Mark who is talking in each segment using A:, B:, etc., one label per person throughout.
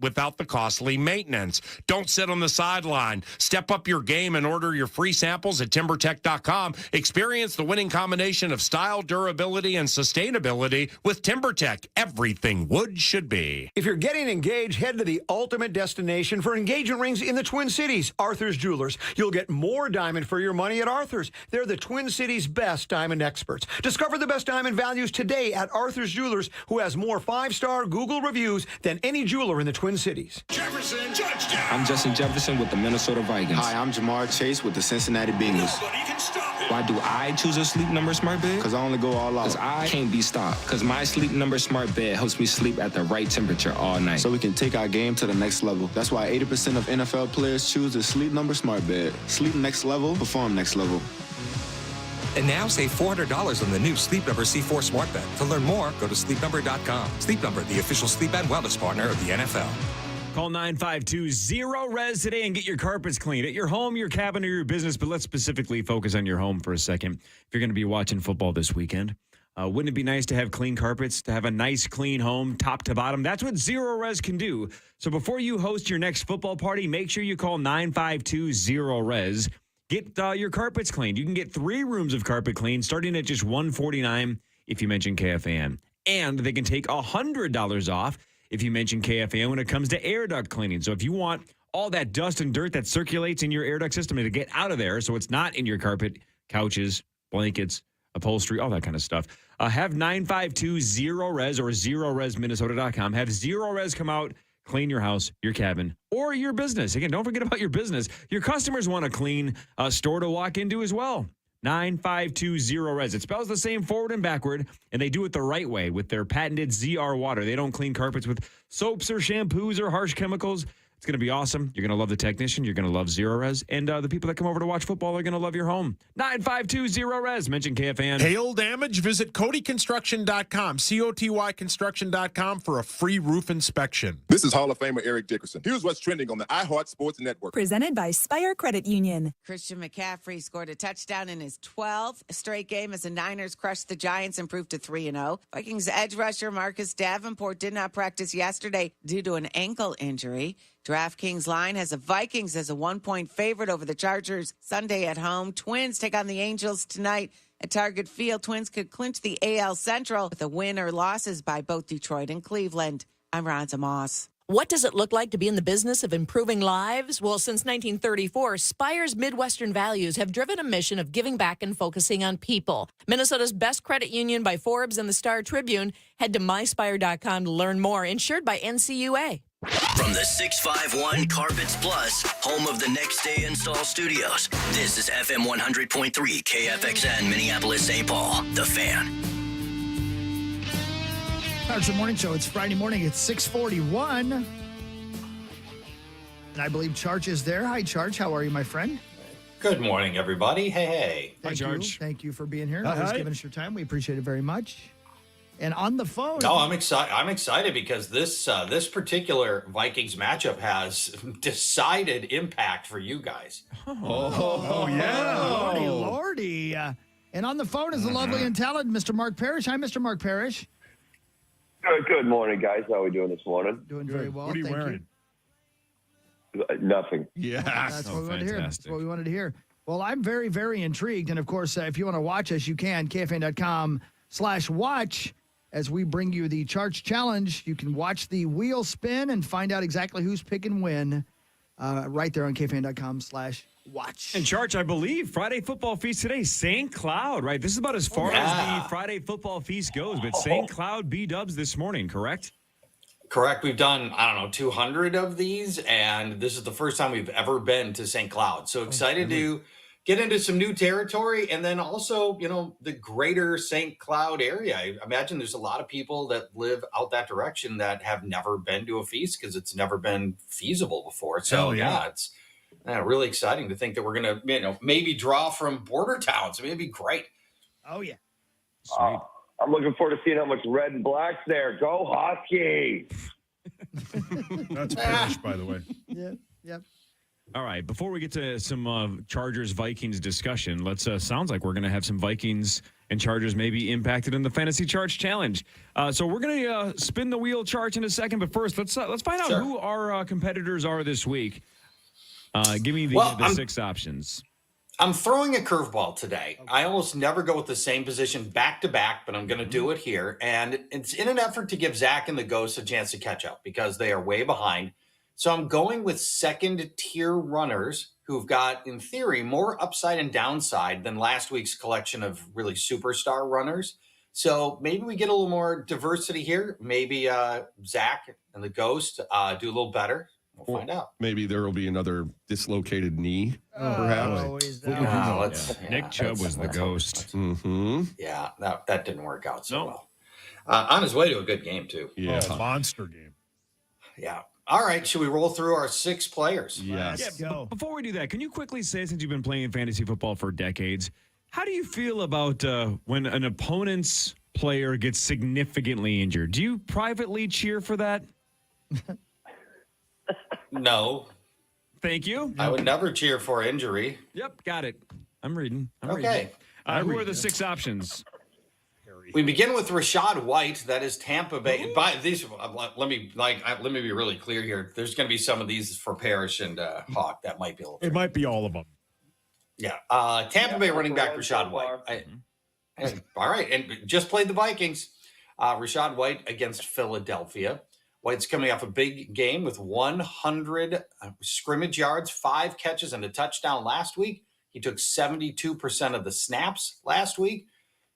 A: without the costly maintenance. Don't sit on the sideline. Step up your game and order your free samples at TimberTech.com. Experience the winning combination of style, durability, and sustainability with TimberTech. Everything wood should be.
B: If you're getting engaged, head to the ultimate destination for engagement rings in the Twin Cities, Arthur's Jewelers. You'll get more diamond for your money at Arthur's. They're the Twin Cities' best diamond experts. Discover the best diamond values today at Arthur's Jewelers, who has more 5-star Google reviews than any jeweler in the Twin Cities.
C: Jefferson, touchdown!
D: I'm Justin Jefferson with the Minnesota Vikings.
E: Hi, I'm Jamar Chase with the Cincinnati Bengals.
C: Nobody can stop it.
D: Why do I choose a Sleep Number smart bed?
E: Because I only go all out.
D: Because I can't be stopped. Because my Sleep Number smart bed helps me sleep at the right temperature all night.
E: So we can take our game to the next level. That's why 80% of NFL players choose the Sleep Number smart bed. Sleep next level, perform next level.
F: And now save $400 on the new Sleep Number C4 smart bed. To learn more, go to sleepnumber.com. Sleep Number, the official sleep and wellness partner of the NFL.
G: Call 952-0-RES today and get your carpets cleaned at your home, your cabin, or your business. But let's specifically focus on your home for a second. If you're going to be watching football this weekend, wouldn't it be nice to have clean carpets, to have a nice, clean home, top to bottom? That's what Zero-Res can do. So before you host your next football party, make sure you call 952-0-RES. Get your carpets cleaned. You can get 3 rooms of carpet cleaned starting at just $149 if you mention KFAN. And they can take $100 off if you mention KFAN when it comes to air duct cleaning. So if you want all that dust and dirt that circulates in your air duct system to get out of there so it's not in your carpet, couches, blankets, upholstery, all that kind of stuff, have 952-0-RES or ZeroResMinnesota.com. Have Zero-Res come out, clean your house, your cabin, or your business. Again, don't forget about your business. Your customers want a clean store to walk into as well. 952-0-RES. It spells the same forward and backward, and they do it the right way with their patented ZR water. They don't clean carpets with soaps or shampoos or harsh chemicals. It's going to be awesome. You're going to love the technician. You're going to love Zero-Res. And the people that come over to watch football are going to love your home. 952-0-RES. Mention KFAN.
A: Hail damage? Visit CodyConstruction.com, COTY Construction.com for a free roof inspection.
H: This is Hall of Famer Eric Dickerson. Here's what's trending on the iHeart Sports Network.
I: Presented by Spire Credit Union.
J: Christian McCaffrey scored a touchdown in his 12th straight game as the Niners crushed the Giants, improved to 3-0. Vikings edge rusher Marcus Davenport did not practice yesterday due to an ankle injury. DraftKings line has the Vikings as a 1-point favorite over the Chargers Sunday at home. Twins take on the Angels tonight at Target Field. Twins could clinch the AL Central with a win or losses by both Detroit and Cleveland. I'm Ronza Moss.
I: What does it look like to be in the business of improving lives? Well, since 1934, Spire's Midwestern values have driven a mission of giving back and focusing on people. Minnesota's best credit union by Forbes and the Star Tribune. Head to myspire.com to learn more. Insured by NCUA.
K: From the 651 Carpets Plus, home of the Next Day Install Studios, this is FM 100.3 KFXN Minneapolis, St. Paul, The Fan.
L: It's the morning show. It's Friday morning. It's 6:41. And I believe Charch is there. Hi, Charch. How are you, my friend?
M: Good morning, everybody. Hey.
L: Thank you. Thank you for being here.
M: Hi.
L: Always giving us your time. We appreciate it very much. And on the phone.
M: No, I'm excited. I'm excited because this particular Vikings matchup has decided impact for you guys.
L: Oh yeah. Lordy. And on the phone is the lovely and talented Mr. Mark Parrish. Hi, Mr. Mark Parrish.
N: Good morning, guys. How are we doing this morning?
L: Doing very well.
N: What are you
L: Thank
N: wearing? Nothing.
L: Yeah, that's what we wanted to hear. That's what we wanted to hear. Well, I'm very, very intrigued. And of course, if you want to watch us, you can. KFAN.com/watch. As we bring you the Charch Challenge, you can watch the wheel spin and find out exactly who's picking when right there on KFAN.com/watch.
G: And Charch, I believe Friday football feast today, St. Cloud, right? This is about as far as the Friday football feast goes, but St. Cloud B-dubs this morning, correct?
M: Correct. We've done, 200 of these, and this is the first time we've ever been to St. Cloud. So excited to get into some new territory, and then also, the greater St. Cloud area. I imagine there's a lot of people that live out that direction that have never been to a feast because it's never been feasible before. So, it's really exciting to think that we're going to, maybe draw from border towns. I mean, it'd be great.
L: Oh, yeah.
N: I'm looking forward to seeing how much red and black's there. Go Huskies!
A: That's Parrish, by the way.
L: Yep.
G: All right, before we get to some Chargers-Vikings discussion, let's sounds like we're going to have some Vikings and Chargers may be impacted in the Fantasy Charch Challenge. So we're going to spin the wheel, Charch, in a second. But first, let's find out who our competitors are this week. Give me the 6 options.
M: I'm throwing a curveball today. I almost never go with the same position back to back, but I'm going to do it here. And it's in an effort to give Zach and the Ghost a chance to catch up because they are way behind. So I'm going with second-tier runners who've got, in theory, more upside and downside than last week's collection of really superstar runners. So maybe we get a little more diversity here. Maybe Zach and the Ghost do a little better. We'll find out.
O: Maybe there will be another dislocated knee, perhaps.
G: Nick Chubb was the Ghost.
O: Mm-hmm.
M: Yeah, that didn't work out so well. On his way to a good game, too.
O: Yeah.
P: Monster game.
M: Yeah. All right, should we roll through our 6 players?
O: Yes.
G: Yeah, before we do that, can you quickly say, since you've been playing fantasy football for decades, how do you feel about when an opponent's player gets significantly injured? Do you privately cheer for that?
M: No.
G: Thank you.
M: I would never cheer for injury.
G: Yep, got it. I'm reading.
M: Okay.
G: Who are the 6 options?
M: We begin with Rachaad White. That is Tampa Bay. By these, let me be really clear here. There's going to be some of these for Parrish and Hawk. That might be a little.
P: It might be all of them.
M: Yeah. Tampa Bay running back Rachaad White. All right, and just played the Vikings. Rachaad White against Philadelphia. White's coming off a big game with 100 scrimmage yards, 5 catches, and a touchdown last week. He took 72% of the snaps last week.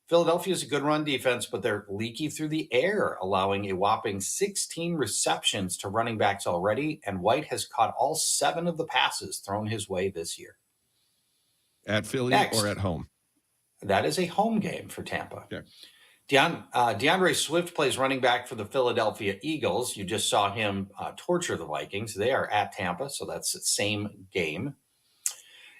M: Philadelphia is a good run defense, but they're leaky through the air, allowing a whopping 16 receptions to running backs already, and White has caught all 7 of the passes thrown his way this year.
O: At Philly or at home?
M: That is a home game for Tampa.
O: Okay.
M: DeAndre Swift plays running back for the Philadelphia Eagles. You just saw him torture the Vikings. They are at Tampa, so that's the same game.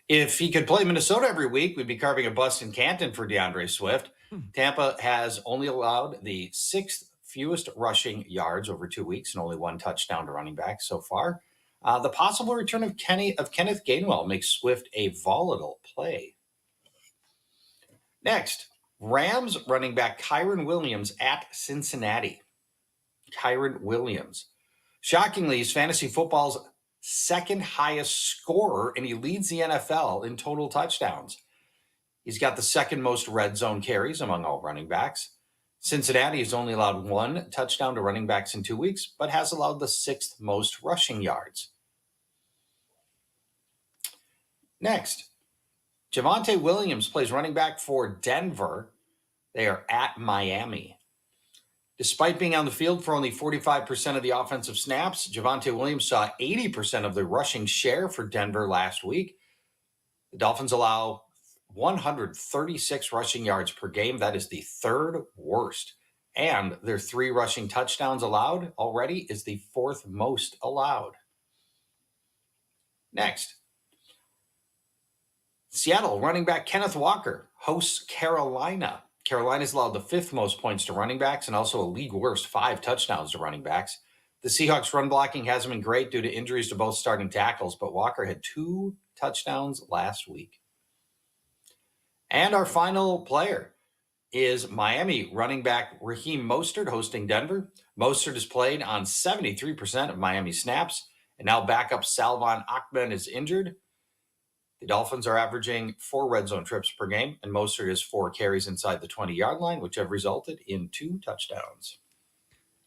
M: If he could play Minnesota every week, we'd be carving a bust in Canton for DeAndre Swift. Tampa has only allowed the 6th fewest rushing yards over 2 weeks and only 1 touchdown to running back so far. The possible return of Kenneth Gainwell makes Swift a volatile play. Next, Rams running back Kyren Williams at Cincinnati. Kyren Williams. Shockingly, he's fantasy football's 2nd highest scorer, and he leads the NFL in total touchdowns. He's got the 2nd most red zone carries among all running backs. Cincinnati has only allowed 1 touchdown to running backs in 2 weeks, but has allowed the 6th most rushing yards. Next, Javonte Williams plays running back for Denver. They are at Miami. Despite being on the field for only 45% of the offensive snaps, Javonte Williams saw 80% of the rushing share for Denver last week. The Dolphins allow 136 rushing yards per game. That is the 3rd worst. And their 3 rushing touchdowns allowed already is the 4th most allowed. Next, Seattle running back Kenneth Walker hosts Carolina. Carolina's allowed the 5th most points to running backs and also a league worst 5 touchdowns to running backs. The Seahawks run blocking hasn't been great due to injuries to both starting tackles, but Walker had 2 touchdowns last week. And our final player is Miami running back Raheem Mostert hosting Denver. Mostert has played on 73% of Miami snaps, and now backup Salvon Ahmed is injured. The Dolphins are averaging 4 red zone trips per game, and Mostert has 4 carries inside the 20-yard line, which have resulted in 2 touchdowns.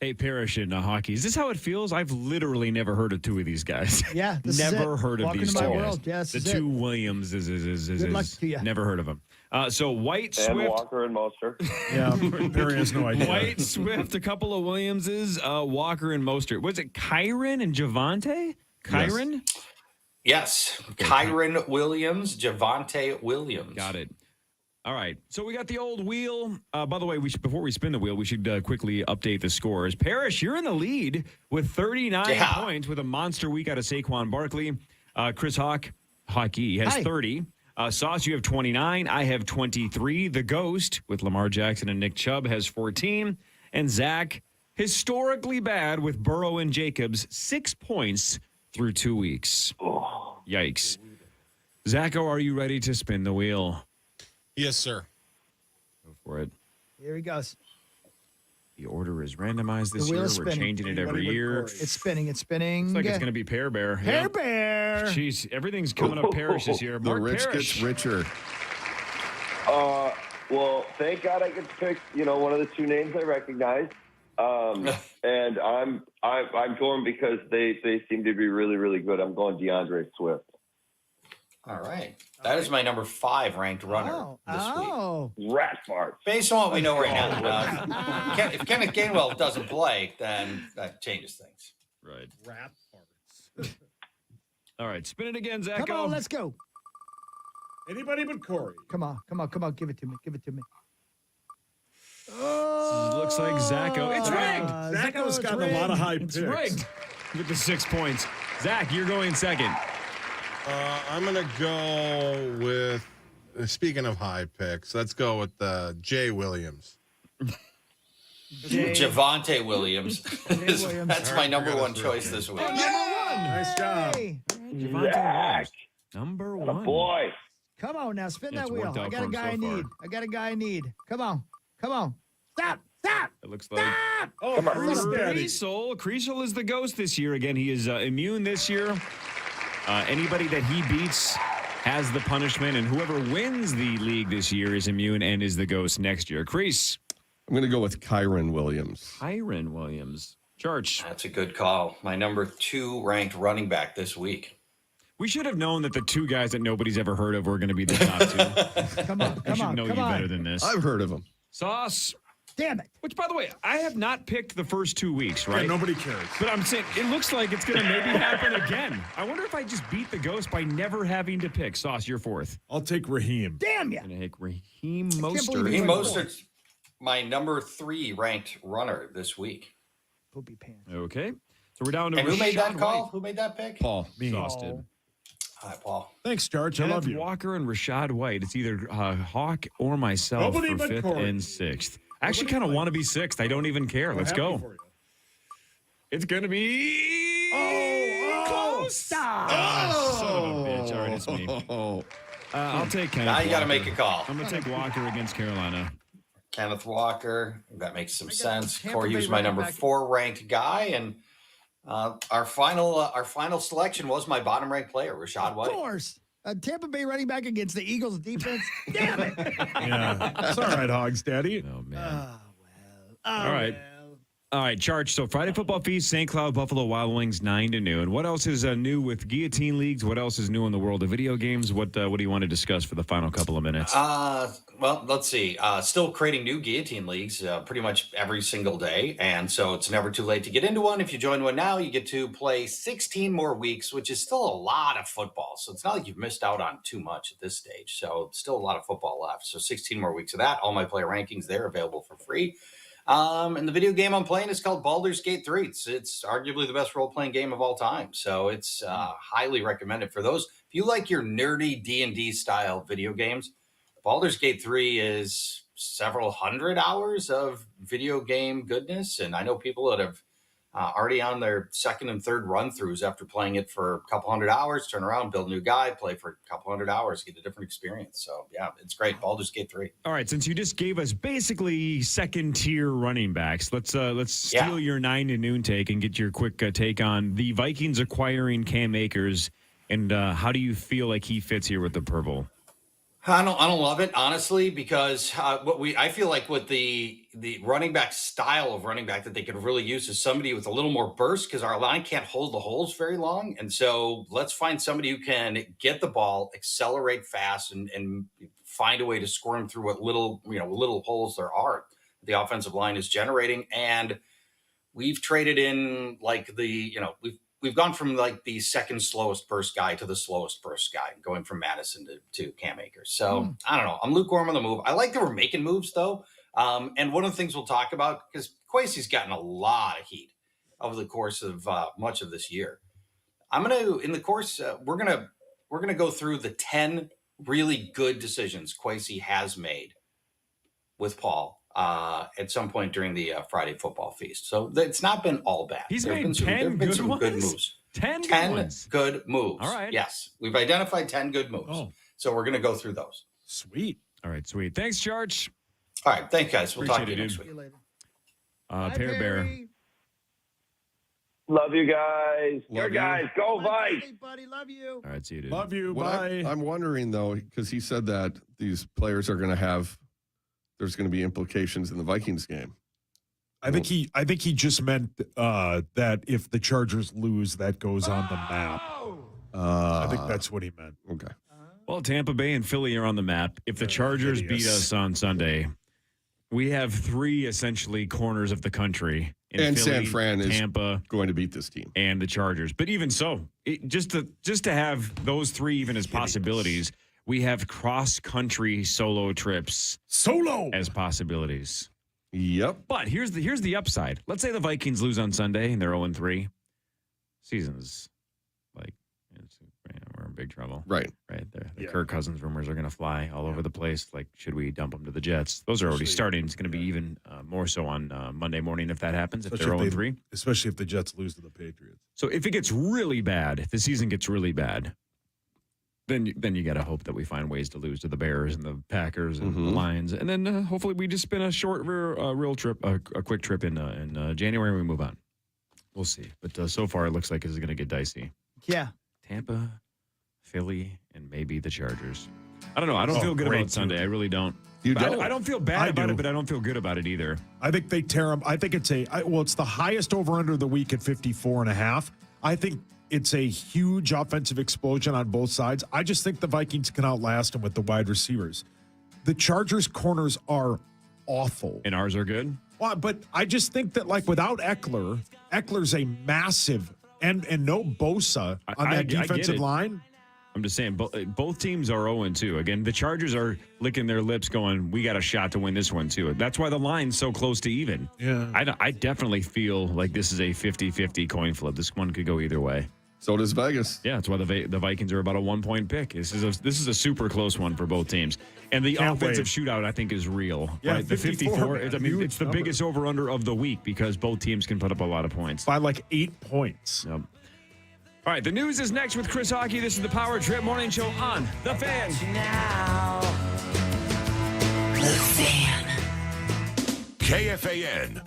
G: Hey, Parrish in hockey. Is this how it feels? I've literally never heard of 2 of these guys.
L: Yeah, this
G: never
L: is it.
G: heard of
L: Welcome
G: these
L: to
G: 2
L: my
G: guys.
L: world. Yes,
G: the
L: this is
G: 2
L: it.
G: Williams is
L: Good luck to you.
G: Never heard of them. So White,
N: And
G: Swift,
N: Walker and Mostert.
P: Yeah, Barry has no idea.
G: White, Swift, a couple of Williamses, Walker and Mostert. Was it Kyren and Javonte? Kyren?
M: Yes. Kyren Williams, Javonte Williams.
G: Got it. All right. So we got the old wheel. By the way, before we spin the wheel, we should quickly update the scores. Parrish, you're in the lead with 39 points with a monster week out of Saquon Barkley. Chris Hockey has 30. Sauce, you have 29. I have 23. The Ghost with Lamar Jackson and Nick Chubb has 14. And Zach, historically bad with Burrow and Jacobs, 6 points through 2 weeks.
N: Oh.
G: Yikes. Zacho, are you ready to spin the wheel?
P: Yes, sir.
G: for it.
L: Here he goes.
G: The order is randomized this
L: The wheel
G: year.
L: is
G: We're
L: spinning.
G: changing it every year.
L: It's spinning. It's spinning.
G: Looks like it's going to be Pear Bear.
L: Pear
G: Yep.
L: Bear.
G: Jeez, everything's coming up Parrish this year.
O: The
G: Mark
O: rich
G: Parrish.
O: gets richer.
N: Well, thank God I get to pick, one of the two names I recognize. And I'm going because they seem to be really, really good. I'm going DeAndre Swift.
M: All right. That is my number 5 ranked runner this week.
N: Rat farts.
M: Based on what we know right now, if Kenneth Gainwell doesn't play, then that changes things.
G: Right.
P: Rat farts.
G: All right, spin it again, Zach.
L: Come on, let's go.
P: Anybody but Cory.
L: Come on. Give it to me.
G: Looks like Zacho. It's rigged.
P: Zacho's gotten a lot of high picks.
G: It's rigged with the 6 points. Zach, you're going second.
Q: I'm going to go with, speaking of high picks, let's go with Jay Williams.
M: Javonte Williams. That's my number 1 choice this week.
P: Nice job.
G: Javonte Williams. Number 1.
N: Boy.
L: Come on now, spin
G: Yeah,
L: that
G: it's
L: wheel.
G: worked out
L: I got
G: for
L: a
G: him
L: guy I need. Come on. Stop.
G: It looks like
P: Oh,
N: Come on.
G: Kriesel is the ghost this year. Again, he is immune this year. Anybody that he beats has the punishment, and whoever wins the league this year is immune and is the ghost next year. Kreese.
O: I'm going to go with Kyron Williams.
G: Kyron Williams. Charch.
M: That's a good call. My number 2 ranked running back this week.
G: We should have known that the 2 guys that nobody's ever heard of were going to be the top 2.
L: Come on.
G: I should know you better than this.
O: I've heard of him.
G: Sauce.
L: Damn it.
G: Which, by the way, I have not picked the first 2 weeks, right?
P: Yeah, nobody cares.
G: But I'm saying it looks like it's going to maybe happen again. I wonder if I just beat the ghost by never having to pick. Sauce, you're 4th.
P: I'll take Raheem.
L: Damn you.
G: I'm going to take Raheem
L: believe
G: Mostert.
M: Raheem Mostert's my number 3 ranked runner this week.
L: Poopy pants.
G: Okay. So we're down to
M: And who made that
G: Rashad
M: call?
G: White.
M: Who made that pick?
O: Paul.
P: Me.
G: Sauce did.
M: Hi, Paul.
P: Thanks, Charch. I
G: Kenneth
P: love you.
G: Walker and Rashad White. It's either Hawk or myself
P: Nobody
G: for
P: but
G: 5th
P: Cory.
G: and 6th. I actually kind of want to be 6th. I don't even care. Let's go. It's going to be close.
L: Stop.
G: Son of a bitch. All right, it's me. I'll take Kenneth
M: Now you got to
G: Walker.
M: make a call.
G: I'm going to take Walker against Carolina.
M: Kenneth Walker. That makes some sense.
L: Tampa
M: Corey,
L: Bay
M: was my
L: running
M: number
L: back.
M: 4 ranked guy, and our final selection was my bottom ranked player, Rashad White.
L: Of course. A Tampa Bay running back against the Eagles defense. Damn it.
P: Yeah. It's all right, Hogs, Daddy.
G: Oh, man. All right. All right, Charch. So Friday Football Feast, St. Cloud, Buffalo Wild Wings, 9 to noon. What else is new with guillotine leagues? What else is new in the world of video games? What do you want to discuss for the final couple of minutes?
M: Well, let's see. Still creating new guillotine leagues pretty much every single day. And so it's never too late to get into one. If you join one now, you get to play 16 more weeks, which is still a lot of football. So it's not like you've missed out on too much at this stage. So still a lot of football left. So 16 more weeks of that. All my player rankings, they're available for free. And the video game I'm playing is called Baldur's Gate 3. It's arguably the best role-playing game of all time. So it's highly recommended for those. If you like your nerdy D&D style video games, Baldur's Gate 3 is several hundred hours of video game goodness. And I know people that have already on their 2nd and 3rd run-throughs after playing it for a couple hundred hours, turn around, build a new guy, play for a couple hundred hours, get a different experience. So, yeah, it's great. Baldur's Gate 3.
G: All right, since you just gave us basically second-tier running backs, let's steal your 9 to noon take and get your quick take on the Vikings acquiring Cam Akers, and how do you feel like he fits here with the purple?
M: I don't love it, honestly, because I feel like what the running back style of running back that they could really use is somebody with a little more burst, because our line can't hold the holes very long. And so let's find somebody who can get the ball, accelerate fast, and find a way to squirm through what little holes there are the offensive line is generating. And we've traded in we've gone from like the second slowest burst guy to the slowest burst guy, going from Madison to Cam Akers. So I don't know. I'm lukewarm on the move. I like that we're making moves though. And one of the things we'll talk about, because Kwesi's gotten a lot of heat over the course of much of this year. We're going to go through the 10 really good decisions Kwesi has made with Paul at some point during the Friday Football Feast. So it's not been all bad.
G: He's made 10 good
M: moves.
G: 10
M: good moves.
G: All right.
M: Yes. We've identified 10 good moves. So we're going to go through those.
P: Sweet.
G: All right, sweet. Thanks, Charch.
M: All right. Thanks, guys. We'll talk to
G: Appreciate
M: you
G: it,
M: next
G: dude.
M: week.
G: Pear Bear.
N: Love you guys.
O: Love you.
N: Guys, go Vikes.
L: Hey, buddy, love you.
G: All right, see you, dude.
P: Love you.
O: What
P: Bye.
O: I'm wondering, though, because he said that these players are going to have, there's going to be implications in the Vikings game.
P: I think he just meant that if the Chargers lose, that goes on the map. I think that's what he meant.
O: Okay.
G: Well, Tampa Bay and Philly are on the map. If the Chargers beat us on Sunday, we have 3 essentially corners of the country. In
O: And
G: Philly,
O: San Fran is
G: Tampa,
O: going to beat this team.
G: and the Chargers. But even so, just to have those 3 even as possibilities, we have cross-country solo trips as possibilities.
O: Yep.
G: But here's the upside. Let's say the Vikings lose on Sunday and they're 0-3. Season's like we're in big trouble.
O: Right.
G: Right. The Kirk Cousins rumors are going to fly all over the place. Like, should we dump them to the Jets? Those are already starting. It's going to be even more so on Monday morning if that happens, if they're 0-3.
P: Especially if the Jets lose to the Patriots.
G: So if it gets really bad, if the season gets really bad, then you got to hope that we find ways to lose to the Bears and the Packers and the Lions. And then hopefully we just spin a short, real trip, a quick trip in January and we move on. We'll see. But so far it looks like it's going to get dicey.
L: Yeah.
G: Tampa, Philly, and maybe the Chargers. I don't know. I don't feel good about Sunday. I really don't.
O: You
G: But
O: don't?
G: I don't feel bad about it, but I don't feel good about it either.
P: I think they tear them. I think it's it's the highest over-under of the week at 54.5. I think it's a huge offensive explosion on both sides. I just think the Vikings can outlast them with the wide receivers. The Chargers' corners are awful.
G: And ours are good?
P: Well, but I just think that, like, without Eckler's a massive, and no Bosa on that defensive line.
G: I'm just saying, both teams are 0-2. Again, the Chargers are licking their lips going, we got a shot to win this one, too. That's why the line's so close to even.
P: Yeah.
G: I definitely feel like this is a 50-50 coin flip. This one could go either way.
O: So does Vegas.
G: Yeah, that's why the Vikings are about a 1-point pick. This is a super close one for both teams. And the offensive shootout, I think, is real.
P: Yeah,
G: right? The 54,
P: man,
G: it's the biggest over-under of the week because both teams can put up a lot of points.
P: By like 8 points.
G: Yep. All right, the news is next with Chris Hockey. This is the Power Trip Morning Show on The Fan.
K: The Fan.
C: KFAN